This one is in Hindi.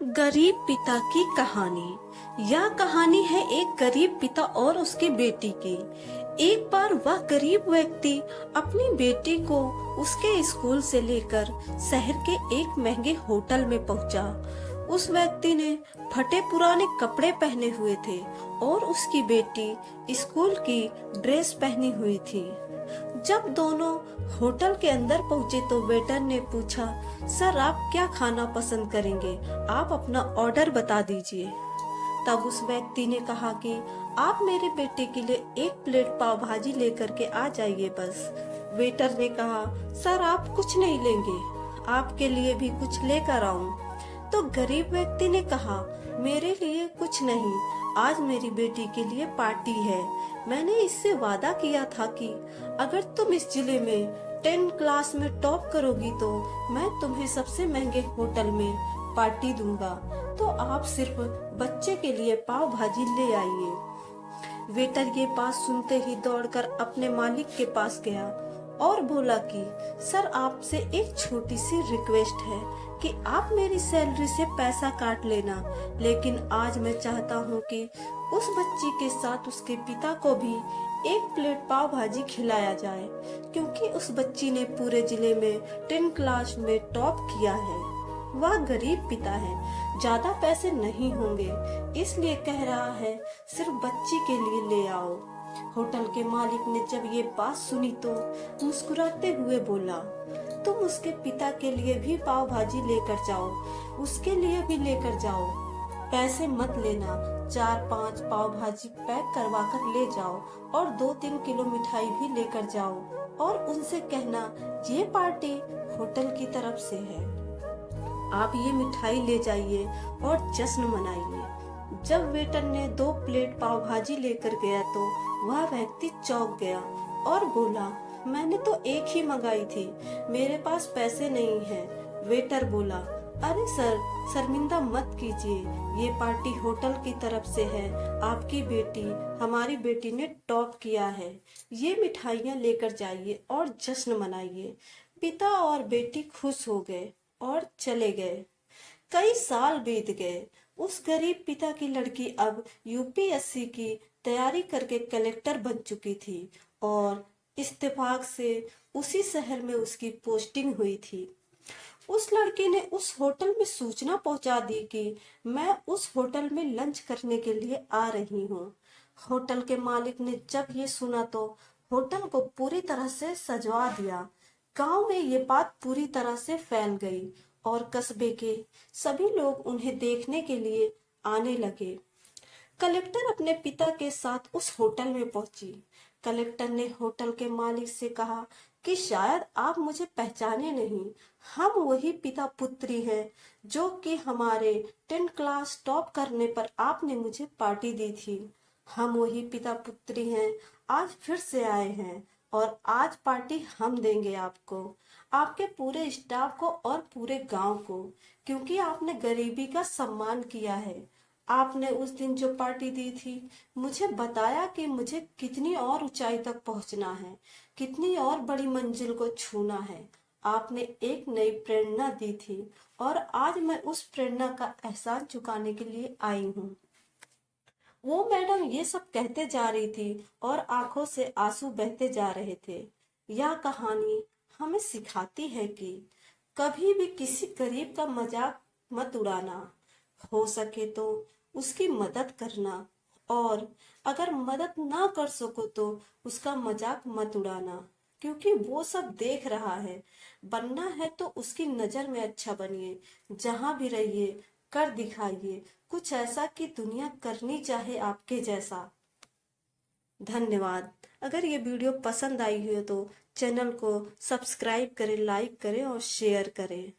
गरीब पिता की कहानी। यह कहानी है एक गरीब पिता और उसकी बेटी की। एक बार वह गरीब व्यक्ति अपनी बेटी को उसके स्कूल से लेकर शहर के एक महंगे होटल में पहुंचा। उस व्यक्ति ने फटे पुराने कपड़े पहने हुए थे और उसकी बेटी स्कूल की ड्रेस पहनी हुई थी। जब दोनों होटल के अंदर पहुंचे तो वेटर ने पूछा, सर आप क्या खाना पसंद करेंगे? आप अपना ऑर्डर बता दीजिए। तब उस व्यक्ति ने कहा कि आप मेरे बेटे के लिए एक प्लेट पाव भाजी लेकर के आ जाइए बस। वेटर ने कहा, सर आप कुछ नहीं लेंगे, आपके लिए भी कुछ लेकर आऊं? तो गरीब व्यक्ति ने कहा, मेरे लिए कुछ नहीं, आज मेरी बेटी के लिए पार्टी है। मैंने इससे वादा किया था कि अगर तुम इस जिले में 10 क्लास में टॉप करोगी तो मैं तुम्हें सबसे महंगे होटल में पार्टी दूंगा। तो आप सिर्फ बच्चे के लिए पाव भाजी ले आइए। वेटर ये बात सुनते ही दौड़कर अपने मालिक के पास गया और बोला कि सर आपसे एक छोटी सी रिक्वेस्ट है कि आप मेरी सैलरी से पैसा काट लेना, लेकिन आज मैं चाहता हूँ कि उस बच्ची के साथ उसके पिता को भी एक प्लेट पाव भाजी खिलाया जाए, क्योंकि उस बच्ची ने पूरे जिले में 10 क्लास में टॉप किया है। वह गरीब पिता है, ज्यादा पैसे नहीं होंगे, इसलिए कह रहा है सिर्फ बच्ची के लिए ले आओ। होटल के मालिक ने जब ये बात सुनी तो मुस्कुराते हुए बोला, तुम उसके पिता के लिए भी पाव भाजी लेकर जाओ, उसके लिए भी लेकर जाओ, पैसे मत लेना, 4-5 पाव भाजी पैक करवा कर ले जाओ और 2-3 किलो मिठाई भी लेकर जाओ और उनसे कहना ये पार्टी होटल की तरफ से है, आप ये मिठाई ले जाइए और जश्न मनाइए। जब वेटर ने 2 प्लेट पाव भाजी लेकर गया तो वह व्यक्ति चौंक गया और बोला, मैंने तो एक ही मंगाई थी, मेरे पास पैसे नहीं हैं। वेटर बोला, अरे सर शर्मिंदा मत कीजिए, ये पार्टी होटल की तरफ से है, आपकी बेटी हमारी बेटी ने टॉप किया है, ये मिठाइयाँ लेकर जाइए और जश्न मनाइए। पिता और बेटी खुश हो गए और चले गए। कई साल बीत गए। उस गरीब पिता की लड़की अब यूपीएससी की तैयारी करके कलेक्टर बन चुकी थी और इत्तेफाक से उसी शहर में उसकी पोस्टिंग हुई थी। उस लड़की ने उस होटल में सूचना पहुंचा दी कि मैं उस होटल में लंच करने के लिए आ रही हूँ। होटल के मालिक ने जब ये सुना तो होटल को पूरी तरह से सजवा दिया। गांव में ये बात पूरी तरह से फैल गई और कस्बे के सभी लोग उन्हें देखने के लिए आने लगे। कलेक्टर अपने पिता के साथ उस होटल में पहुंची। कलेक्टर ने होटल के मालिक से कहा कि शायद आप मुझे पहचाने नहीं, हम वही पिता पुत्री हैं जो कि हमारे 10 क्लास टॉप करने पर आपने मुझे पार्टी दी थी। हम वही पिता पुत्री हैं, आज फिर से आए हैं और आज पार्टी हम देंगे आपको, आपके पूरे स्टाफ को और पूरे गांव को, क्योंकि आपने गरीबी का सम्मान किया है। आपने उस दिन जो पार्टी दी थी, मुझे बताया कि मुझे कितनी और ऊंचाई तक पहुंचना है, कितनी और बड़ी मंजिल को छूना है। आपने एक नई प्रेरणा दी थी और आज मैं उस प्रेरणा का एहसान चुकाने के लिए आई हूँ। वो मैडम ये सब कहते जा रही थी और आंखों से आंसू बहते जा रहे थे। यह कहानी हमें सिखाती है कि कभी भी किसी गरीब का मजाक मत उड़ाना, हो सके तो उसकी मदद करना, और अगर मदद ना कर सको तो उसका मजाक मत उड़ाना, क्योंकि वो सब देख रहा है। बनना है तो उसकी नजर में अच्छा बनिए, जहां भी रहिए कर दिखाइए कुछ ऐसा कि दुनिया करनी चाहे आपके जैसा। धन्यवाद। अगर ये वीडियो पसंद आई हो तो चैनल को सब्सक्राइब करें, लाइक करें और शेयर करें।